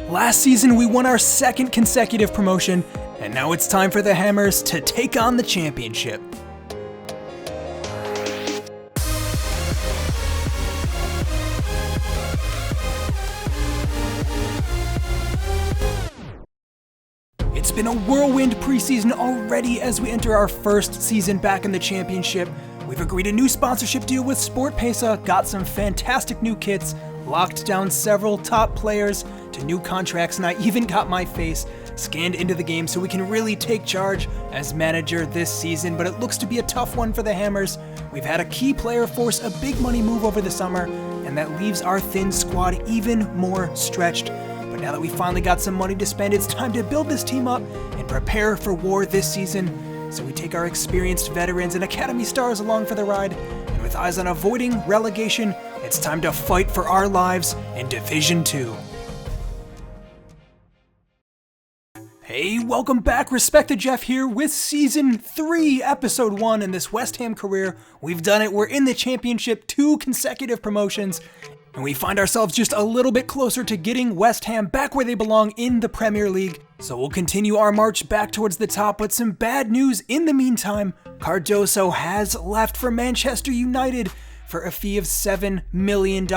Last season, we won our second consecutive promotion, and now it's time for the Hammers to take on the championship. It's been a whirlwind preseason already as we enter our first season back in the championship. We've agreed a new sponsorship deal with SportPesa, got some fantastic new kits, locked down several top players to new contracts, and I even got my face scanned into the game so we can really take charge as manager this season, but it looks to be a tough one for the Hammers. We've had a key player force a big money move over the summer, and that leaves our thin squad even more stretched. But now that we finally got some money to spend, it's time to build this team up and prepare for war this season. So we take our experienced veterans and academy stars along for the ride, and with eyes on avoiding relegation, it's time to fight for our lives in Division 2. Hey, welcome back. Respected Jeff here with Season 3, Episode 1 in this West Ham career. We've done it. We're in the championship, 2 consecutive promotions, and we find ourselves just a little bit closer to getting West Ham back where they belong in the Premier League. So we'll continue our march back towards the top, but some bad news in the meantime. Cardoso has left for Manchester United for a fee of $7 million.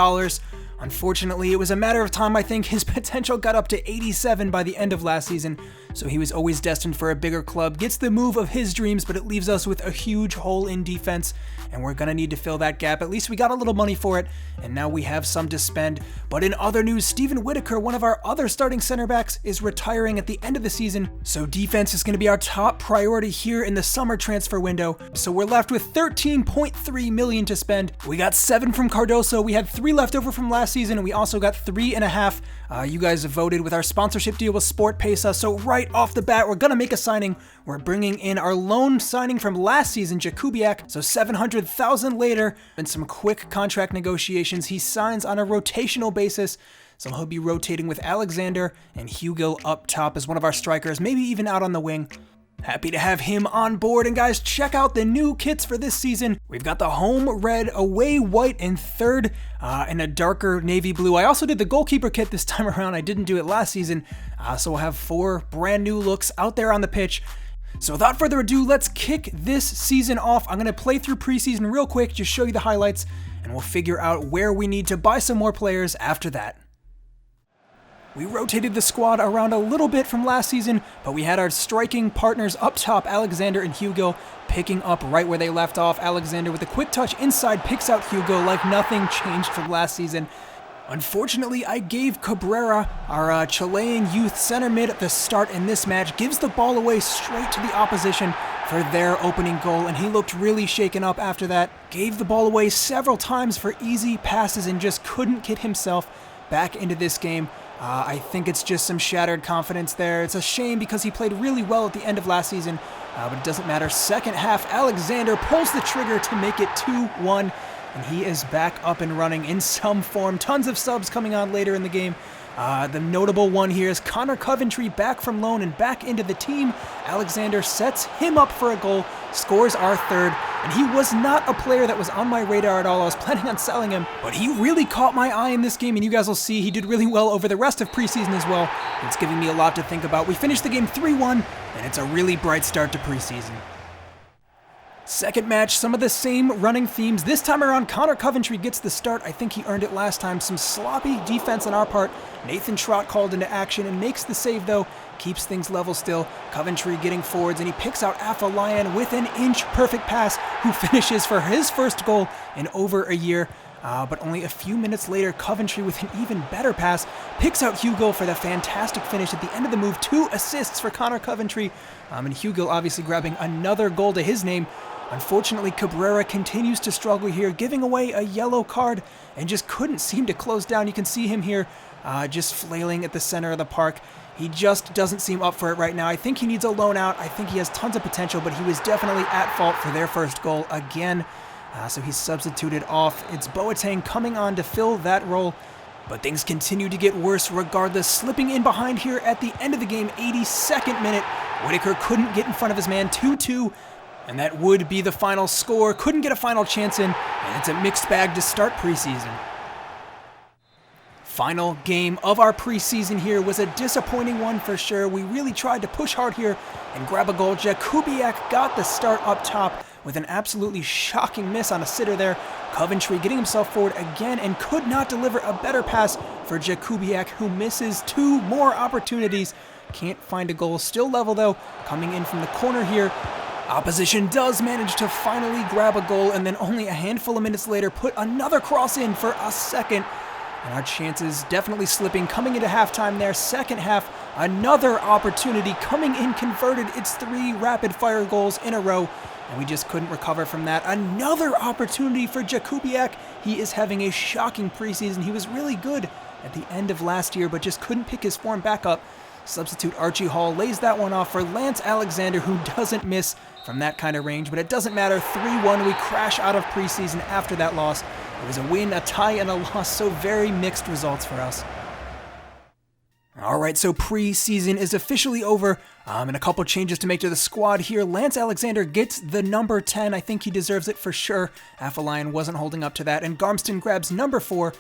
Unfortunately, it was a matter of time. I think his potential got up to 87 by the end of last season, so he was always destined for a bigger club. Gets the move of his dreams, but it leaves us with a huge hole in defense, and we're gonna need to fill that gap. At least we got a little money for it, and now we have some to spend. But in other news, Steven Whittaker, one of our other starting center backs, is retiring at the end of the season, so defense is gonna be our top priority here in the summer transfer window. So we're left with $13.3 million to spend. We got 7 from Cardoso, we had 3 left over from last season, and we also got 3.5. You guys have voted with our sponsorship deal with SportPesa, so right off the bat, we're gonna make a signing. We're bringing in our loan signing from last season, Jakubiak, so $700,000 later, and some quick contract negotiations. He signs on a rotational basis, so he'll be rotating with Alexander and Hugo up top as one of our strikers, maybe even out on the wing. Happy to have him on board, and guys, check out the new kits for this season. We've got the home red, away white, and third in a darker navy blue. I also did the goalkeeper kit this time around. I didn't do it last season, so we'll have 4 brand new looks out there on the pitch. So without further ado, let's kick this season off. I'm going to play through preseason real quick, just show you the highlights, and we'll figure out where we need to buy some more players after that. We rotated the squad around a little bit from last season, but we had our striking partners up top, Alexander and Hugo, picking up right where they left off. Alexander with a quick touch inside picks out Hugo like nothing changed from last season. Unfortunately, I gave Cabrera, our Chilean youth center mid at the start in this match, gives the ball away straight to the opposition for their opening goal, and he looked really shaken up after that. Gave the ball away several times for easy passes and just couldn't get himself back into this game. I think it's just some shattered confidence there. It's a shame because he played really well at the end of last season, but it doesn't matter. Second half, Alexander pulls the trigger to make it 2-1, and he is back up and running in some form. Tons of subs coming on later in the game. The notable one here is Connor Coventry back from loan and back into the team. Alexander sets him up for a goal, scores our third, and he was not a player that was on my radar at all. I was planning on selling him, but he really caught my eye in this game, and you guys will see he did really well over the rest of preseason as well. It's giving me a lot to think about. We finished the game 3-1, and it's a really bright start to preseason. Second match, some of the same running themes. This time around, Connor Coventry gets the start. I think he earned it last time. Some sloppy defense on our part. Nathan Trott called into action and makes the save, though. Keeps things level still. Coventry getting forwards, and he picks out Afolayan with an inch-perfect pass, who finishes for his first goal in over a year. But only a few minutes later, Coventry with an even better pass picks out Hugo for the fantastic finish at the end of the move. 2 assists for Connor Coventry, and Hugo obviously grabbing another goal to his name. Unfortunately, Cabrera continues to struggle here, giving away a yellow card and just couldn't seem to close down. You can see him here just flailing at the center of the park. He just doesn't seem up for it right now. I think he needs a loan out. I think he has tons of potential, but he was definitely at fault for their first goal again. So he's substituted off. It's Boateng coming on to fill that role. But things continue to get worse regardless. Slipping in behind here at the end of the game, 82nd minute. Whittaker couldn't get in front of his man, 2-2. And that would be the final score. Couldn't get a final chance in, and it's a mixed bag to start preseason. Final game of our preseason here was a disappointing one for sure. We really tried to push hard here and grab a goal. Jakubiak got the start up top with an absolutely shocking miss on a sitter there. Coventry getting himself forward again and could not deliver a better pass for Jakubiak, who misses 2 more opportunities. Can't find a goal. Still level though, coming in from the corner here. Opposition does manage to finally grab a goal, and then only a handful of minutes later put another cross in for a second. And our chances definitely slipping coming into halftime there. Second half, another opportunity coming in converted. It's 3 rapid-fire goals in a row, and we just couldn't recover from that. Another opportunity for Jakubiak. He is having a shocking preseason. He was really good at the end of last year, but just couldn't pick his form back up. Substitute Archie Hall lays that one off for Lance Alexander, who doesn't miss from that kind of range, but it doesn't matter. 3-1, we crash out of preseason after that loss. It was a win, a tie, and a loss, so very mixed results for us. Alright, so preseason is officially over, and a couple changes to make to the squad here. Lance Alexander gets the number 10. I think he deserves it for sure. Affalion wasn't holding up to that, and Garmston grabs number 4.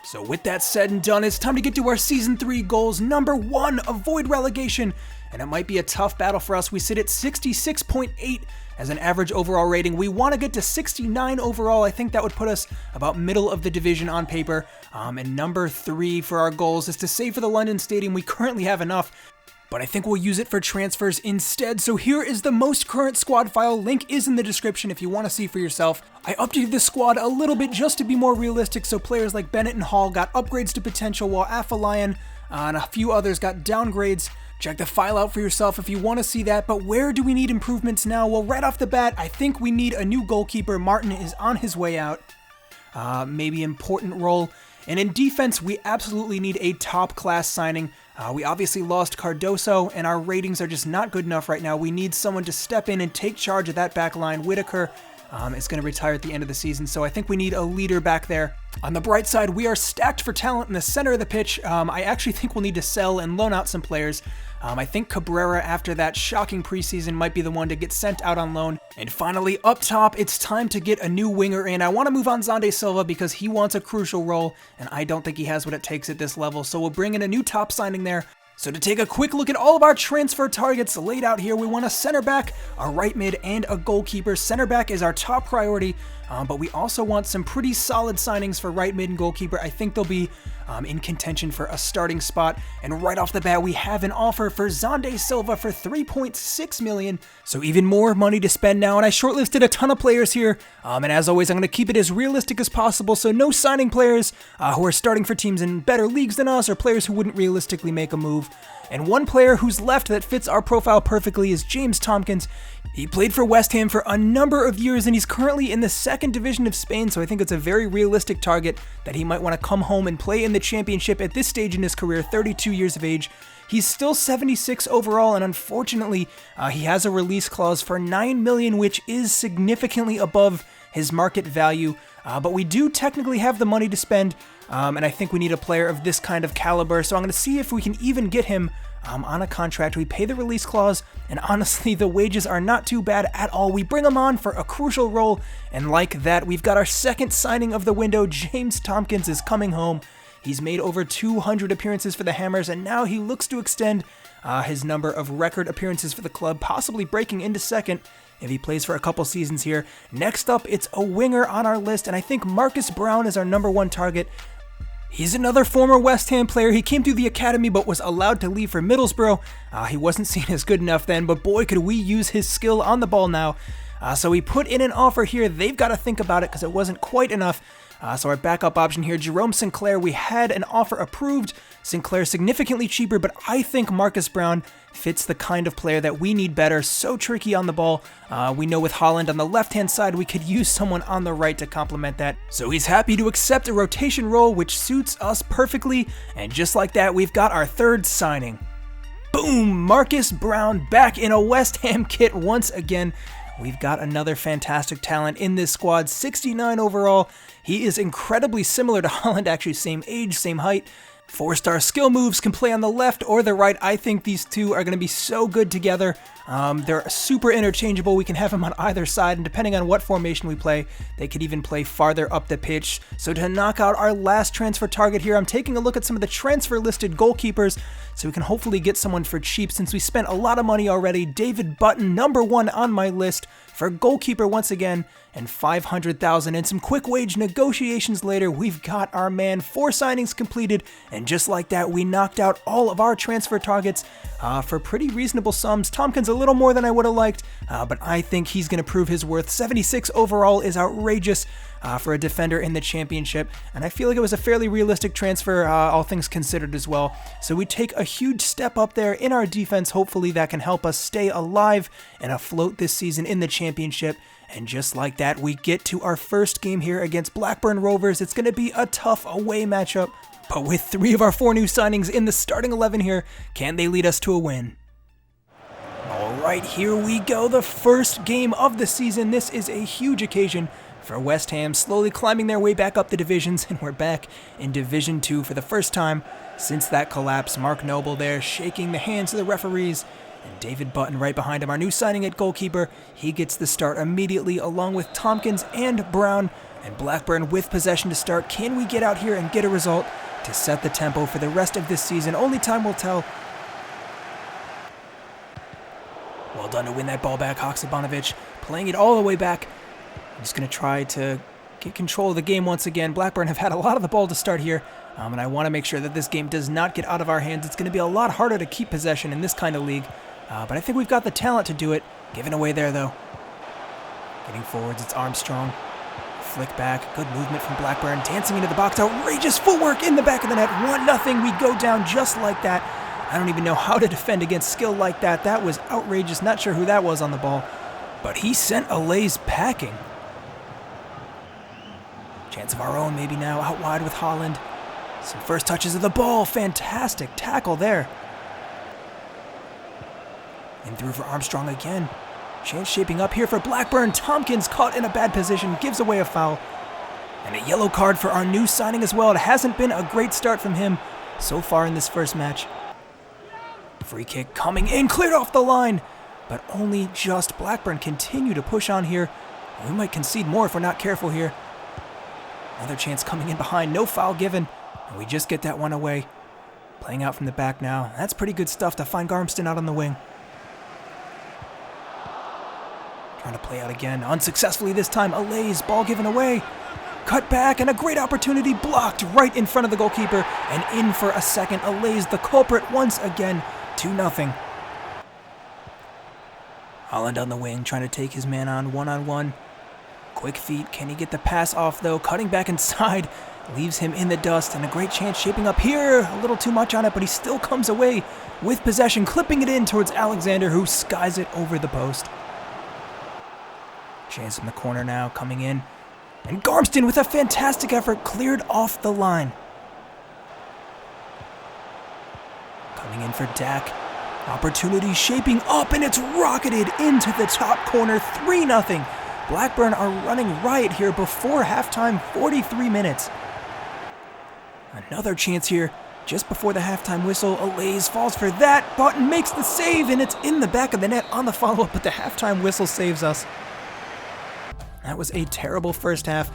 So with that said and done, it's time to get to our Season 3 goals. Number 1, avoid relegation. And it might be a tough battle for us. We sit at 66.8 as an average overall rating. We want to get to 69 overall. I think that would put us about middle of the division on paper. And number 3 for our goals is to save for the London Stadium. We currently have enough, but I think we'll use it for transfers instead. So here is the most current squad file. Link is in the description if you want to see for yourself. I updated this squad a little bit just to be more realistic, so players like Bennett and Hall got upgrades to potential, while Affalion and a few others got downgrades. Check the file out for yourself if you want to see that. But where do we need improvements now? Well, right off the bat, I think we need a new goalkeeper. Martin is on his way out. Maybe important role. And in defense, we absolutely need a top-class signing. We obviously lost Cardoso, and our ratings are just not good enough right now. We need someone to step in and take charge of that back line. Whitaker is going to retire at the end of the season, so I think we need a leader back there. On the bright side, we are stacked for talent in the center of the pitch. I actually think we'll need to sell and loan out some players. I think Cabrera, after that shocking preseason, might be the one to get sent out on loan. And finally, up top, it's time to get a new winger in. I want to move on Zonde Silva because he wants a crucial role, and I don't think he has what it takes at this level, so we'll bring in a new top signing there. So to take a quick look at all of our transfer targets laid out here, we want a center back, a right mid, and a goalkeeper. Center back is our top priority, but we also want some pretty solid signings for right mid and goalkeeper. I think they'll be in contention for a starting spot. And right off the bat, we have an offer for Zonde Silva for $3.6 million. So even more money to spend now. And I shortlisted a ton of players here. And as always, I'm going to keep it as realistic as possible. So no signing players who are starting for teams in better leagues than us, or players who wouldn't realistically make a move. And one player who's left that fits our profile perfectly is James Tompkins. He played for West Ham for a number of years, and he's currently in the 2nd division of Spain, so I think it's a very realistic target that he might want to come home and play in the championship at this stage in his career, 32 years of age. He's still 76 overall, and unfortunately, he has a release clause for $9 million, which is significantly above his market value. But we do technically have the money to spend, and I think we need a player of this kind of caliber, so I'm going to see if we can even get him on a contract. We pay the release clause, and honestly, the wages are not too bad at all. We bring him on for a crucial role, and like that, we've got our 2nd signing of the window. James Tompkins is coming home. He's made over 200 appearances for the Hammers, and now he looks to extend his number of record appearances for the club, possibly breaking into 2nd if he plays for a couple seasons here. Next up, it's a winger on our list, and I think Marcus Brown is our number 1 target. He's another former West Ham player. He came through the academy but was allowed to leave for Middlesbrough. He wasn't seen as good enough then, but boy, could we use his skill on the ball now. So we put in an offer here. They've got to think about it because it wasn't quite enough. So our backup option here, Jerome Sinclair, we had an offer approved. Sinclair significantly cheaper, but I think Marcus Brown fits the kind of player that we need better. So tricky on the ball. We know with Holland on the left-hand side, we could use someone on the right to complement that. So he's happy to accept a rotation role, which suits us perfectly. And just like that, we've got our 3rd signing. Boom! Marcus Brown back in a West Ham kit once again. We've got another fantastic talent in this squad, 69 overall. He is incredibly similar to Holland, actually same age, same height. Four-star skill moves can play on the left or the right. I think these two are going to be so good together. They're super interchangeable. We can have them on either side, and depending on what formation we play, they could even play farther up the pitch. So to knock out our last transfer target here, I'm taking a look at some of the transfer-listed goalkeepers so we can hopefully get someone for cheap since we spent a lot of money already. David Button, number 1 on my list for goalkeeper once again, and $500,000. And some quick wage negotiations later, we've got our man. 4 signings completed, and just like that, we knocked out all of our transfer targets for pretty reasonable sums. Tompkins a little more than I would have liked, but I think he's going to prove his worth. 76 overall is outrageous for a defender in the championship, and I feel like it was a fairly realistic transfer, all things considered as well. So we take a huge step up there in our defense. Hopefully that can help us stay alive and afloat this season in the championship. And just like that, we get to our first game here against Blackburn Rovers. It's going to be a tough away matchup, but with 3 of our 4 new signings in the starting 11 here, can they lead us to a win? All right, here we go. The first game of the season. This is a huge occasion for West Ham, slowly climbing their way back up the divisions, and we're back in Division 2 for the first time since that collapse. Mark Noble there shaking the hands of the referees, and David Button right behind him, our new signing at goalkeeper. He gets the start immediately along with Tompkins and Brown, and Blackburn with possession to start. Can we get out here and get a result to set the tempo for the rest of this season? Only time will tell. Well done to win that ball back. Haksabanovic playing it all the way back. I'm just going to try to get control of the game once again. Blackburn have had a lot of the ball to start here, and I want to make sure that this game does not get out of our hands. It's going to be a lot harder to keep possession in this kind of league, but I think we've got the talent to do it. Giving away there, though. Getting forwards, it's Armstrong. Flick back, good movement from Blackburn, dancing into the box. Outrageous footwork in the back of the net. 1-0, we go down just like that. I don't even know how to defend against skill like that. That was outrageous. Not sure who that was on the ball, but he sent Alays packing. Chance of our own maybe now, out wide with Holland. Some first touches of the ball. Fantastic tackle there. In through for Armstrong again. Chance shaping up here for Blackburn. Tompkins caught in a bad position, gives away a foul. And a yellow card for our new signing as well. It hasn't been a great start from him so far in this first match. Free kick coming in, cleared off the line, but only just. Blackburn continue to push on here. We might concede more if we're not careful here. Another chance coming in behind, no foul given, and we just get that one away. Playing out from the back now. That's pretty good stuff to find Garmston out on the wing. Trying to play out again, unsuccessfully this time. Alays, ball given away. Cut back, and a great opportunity blocked right in front of the goalkeeper, and in for a second. Alays, the culprit once again. 2-0. Holland on the wing, trying to take his man on one-on-one. Quick feet, can he get the pass off though? Cutting back inside, leaves him in the dust, and a great chance shaping up here. A little too much on it, but he still comes away with possession, clipping it in towards Alexander, who skies it over the post. Chance in the corner now, coming in. And Garmston with a fantastic effort, cleared off the line. Coming in for Dak. Opportunity shaping up, and it's rocketed into the top corner. 3-0. Blackburn are running riot here before halftime, 43 minutes. Another chance here just before the halftime whistle. Alays falls for that. Button makes the save, and it's in the back of the net on the follow-up, but the halftime whistle saves us. That was a terrible first half.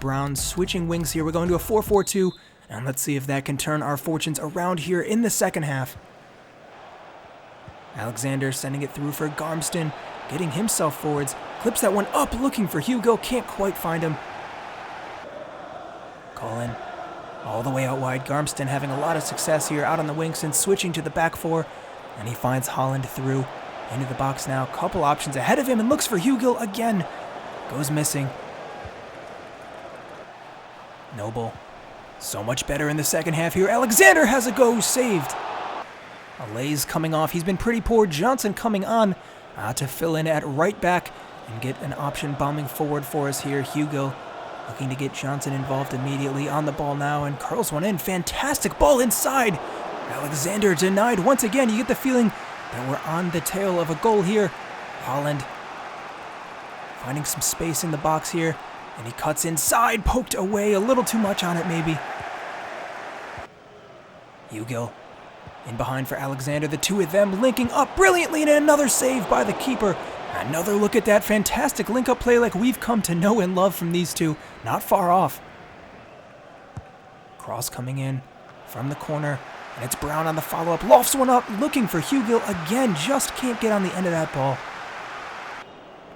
Brown switching wings here. We're going to a 4-4-2, and let's see if that can turn our fortunes around here in the second half. Alexander sending it through for Garmston, getting himself forwards. Clips that one up, looking for Hugo. Can't quite find him. Colin all the way out wide. Garmston having a lot of success here out on the wing since switching to the back four. And he finds Holland through into the box now. Couple options ahead of him and looks for Hugo again. Goes missing. Noble. So much better in the second half here. Alexander has a go. Saved. Alays coming off. He's been pretty poor. Johnson coming on to fill in at right back and get an option bombing forward for us here. Hugo looking to get Johnson involved immediately on the ball now and curls one in. Fantastic ball inside. Alexander denied once again. You get the feeling that we're on the tail of a goal here. Holland finding some space in the box here, and he cuts inside, poked away, a little too much on it maybe. Hugill in behind for Alexander. The two of them linking up brilliantly, and another save by the keeper. Another look at that fantastic link-up play like we've come to know and love from these two. Not far off. Cross coming in from the corner, and it's Brown on the follow-up. Lofts one up, looking for Hugill again. Just can't get on the end of that ball.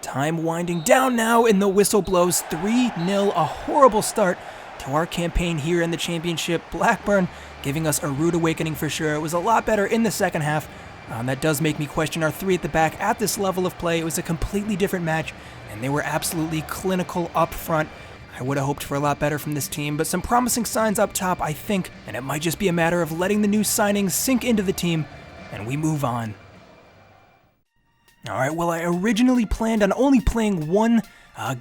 Time winding down now, and the whistle blows. 3-0, a horrible start to our campaign here in the championship. Blackburn giving us a rude awakening for sure. It was a lot better in the second half. That does make me question our three at the back at this level of play. It was a completely different match, and they were absolutely clinical up front. I would have hoped for a lot better from this team, but some promising signs up top, I think, and it might just be a matter of letting the new signings sink into the team, and we move on. All right, well, I originally planned on only playing one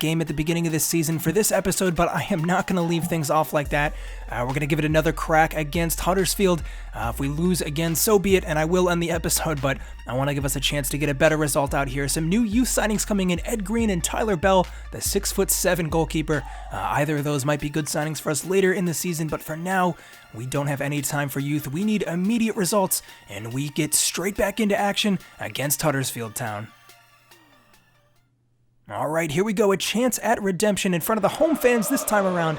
game at the beginning of this season for this episode, but I am not going to leave things off like that. We're going to give it another crack against Huddersfield. If we lose again, so be it, and I will end the episode, but I want to give us a chance to get a better result out here. Some new youth signings coming in, Ed Green and Tyler Bell, the 6'7" goalkeeper. Either of those might be good signings for us later in the season, but for now, we don't have any time for youth. We need immediate results, and we get straight back into action against Huddersfield Town. All right, here we go. A chance at redemption in front of the home fans this time around.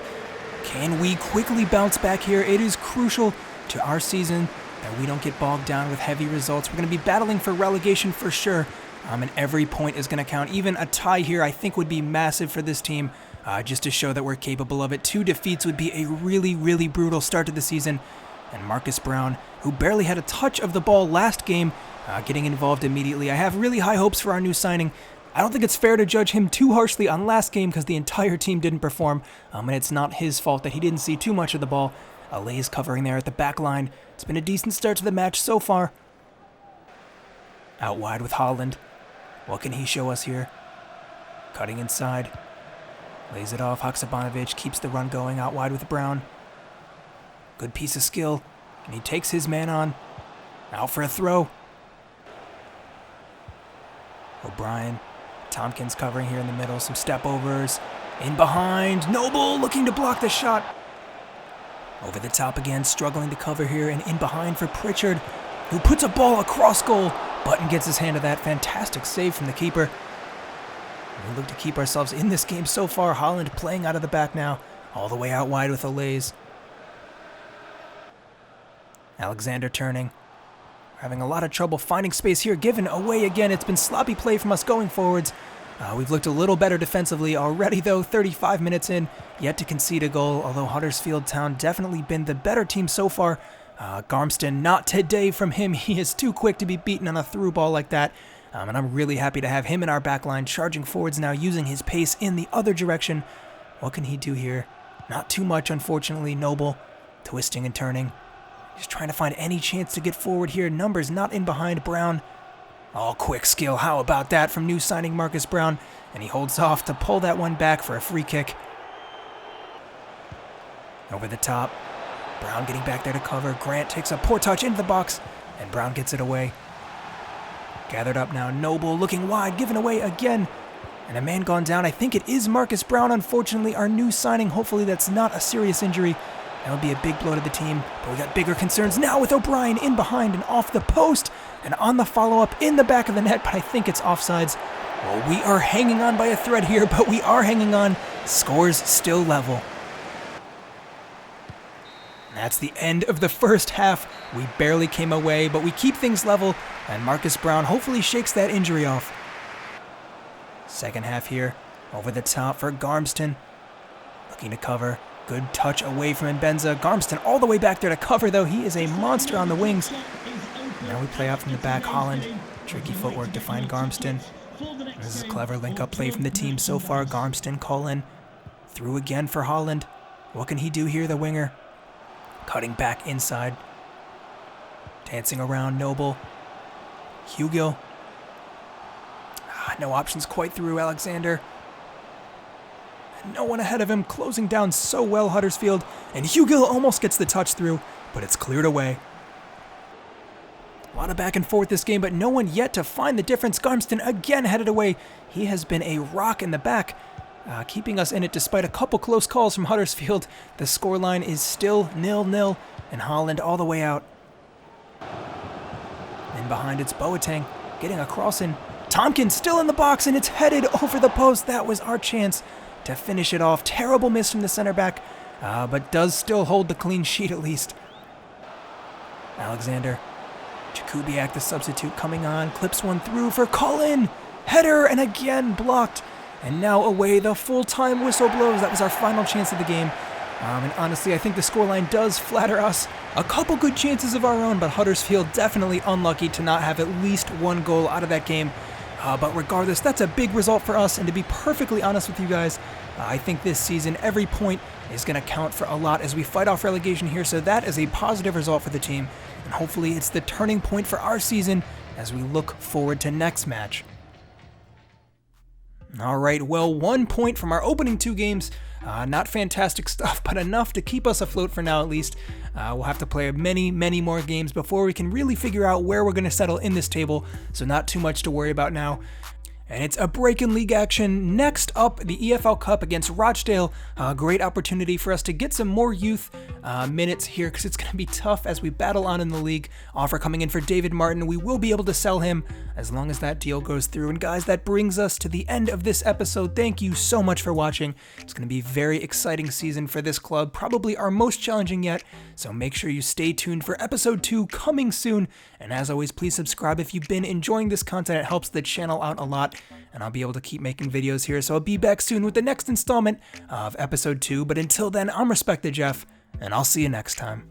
Can we quickly bounce back here? It is crucial to our season that we don't get bogged down with heavy results. We're going to be battling for relegation for sure, and every point is going to count. Even a tie here I think would be massive for this team, just to show that we're capable of it. 2 defeats would be a really, really brutal start to the season. And Marcus Brown, who barely had a touch of the ball last game, getting involved immediately. I have really high hopes for our new signing. I don't think it's fair to judge him too harshly on last game because the entire team didn't perform, and it's not his fault that he didn't see too much of the ball. Lay's covering there at the back line. It's been a decent start to the match so far. Out wide with Holland. What can he show us here? Cutting inside. Lays it off. Haksabanovic keeps the run going out wide with Brown. Good piece of skill, and he takes his man on. Out for a throw. O'Brien. Tompkins covering here in the middle, some step overs, in behind, Noble looking to block the shot. Over the top again, struggling to cover here, and in behind for Pritchard, who puts a ball across goal. Button gets his hand to that, fantastic save from the keeper. We look to keep ourselves in this game so far. Holland playing out of the back now, all the way out wide with Olays. Alexander turning. Having a lot of trouble finding space here, given away again. It's been sloppy play from us going forwards. We've looked a little better defensively already, though. 35 minutes in, yet to concede a goal, although Huddersfield Town definitely been the better team so far. Garmston, not today from him. He is too quick to be beaten on a through ball like that. And I'm really happy to have him in our back line, charging forwards now, using his pace in the other direction. What can he do here? Not too much, unfortunately. Noble, twisting and turning. Just trying to find any chance to get forward here. Numbers not in behind. Brown. Oh, quick skill. How about that from new signing Marcus Brown? And he holds off to pull that one back for a free kick. Over the top. Brown getting back there to cover. Grant takes a poor touch into the box, and Brown gets it away. Gathered up now. Noble looking wide, given away again. And a man gone down. I think it is Marcus Brown, unfortunately, our new signing. Hopefully that's not a serious injury. That would be a big blow to the team, but we got bigger concerns now with O'Brien in behind and off the post and on the follow-up in the back of the net, but I think it's offsides. Well, we are hanging on by a thread here, but we are hanging on. Scores still level. That's the end of the first half. We barely came away, but we keep things level, and Marcus Brown hopefully shakes that injury off. Second half here, over the top for Garmston. Looking to cover. Good touch away from Mbenza. Garmston all the way back there to cover, though. He is a monster on the wings. Now we play out from the back. Holland. Tricky footwork to find Garmston. This is a clever link-up play from the team so far. Garmston call in. Through again for Holland. What can he do here, the winger? Cutting back inside. Dancing around Noble. Hugill. No options quite through Alexander. No one ahead of him, closing down so well, Huddersfield, and Hugill almost gets the touch through, but it's cleared away. A lot of back and forth this game, but no one yet to find the difference. Garmston again headed away. He has been a rock in the back, keeping us in it despite a couple close calls from Huddersfield. The scoreline is still 0-0. And Holland all the way out. In behind it's Boateng getting a cross in. Tompkins still in the box, and it's headed over the post. That was our chance to finish it off. Terrible miss from the center back, but does still hold the clean sheet at least. Alexander Jakubiak, the substitute, coming on, clips one through for Cullen. Header, and again blocked. And now away, the full-time whistle blows. That was our final chance of the game. And honestly, I think the scoreline does flatter us. A couple good chances of our own, but Huddersfield definitely unlucky to not have at least one goal out of that game. But regardless, that's a big result for us. And to be perfectly honest with you guys, I think this season every point is going to count for a lot as we fight off relegation here. So that is a positive result for the team. And hopefully it's the turning point for our season as we look forward to next match. All right, well, 1 point from our opening 2 games. Not fantastic stuff, but enough to keep us afloat for now at least. We'll have to play many, many more games before we can really figure out where we're going to settle in this table, so not too much to worry about now. And it's a break in league action. Next up, the EFL Cup against Rochdale. Great opportunity for us to get some more youth minutes here because it's going to be tough as we battle on in the league. Offer coming in for David Martin. We will be able to sell him as long as that deal goes through. And guys, that brings us to the end of this episode. Thank you so much for watching. It's going to be a very exciting season for this club, probably our most challenging yet. So make sure you stay tuned for episode 2 coming soon. And as always, please subscribe if you've been enjoying this content. It helps the channel out a lot. And I'll be able to keep making videos here, so I'll be back soon with the next installment of episode 2. But until then, I'm Respected Jeff, and I'll see you next time.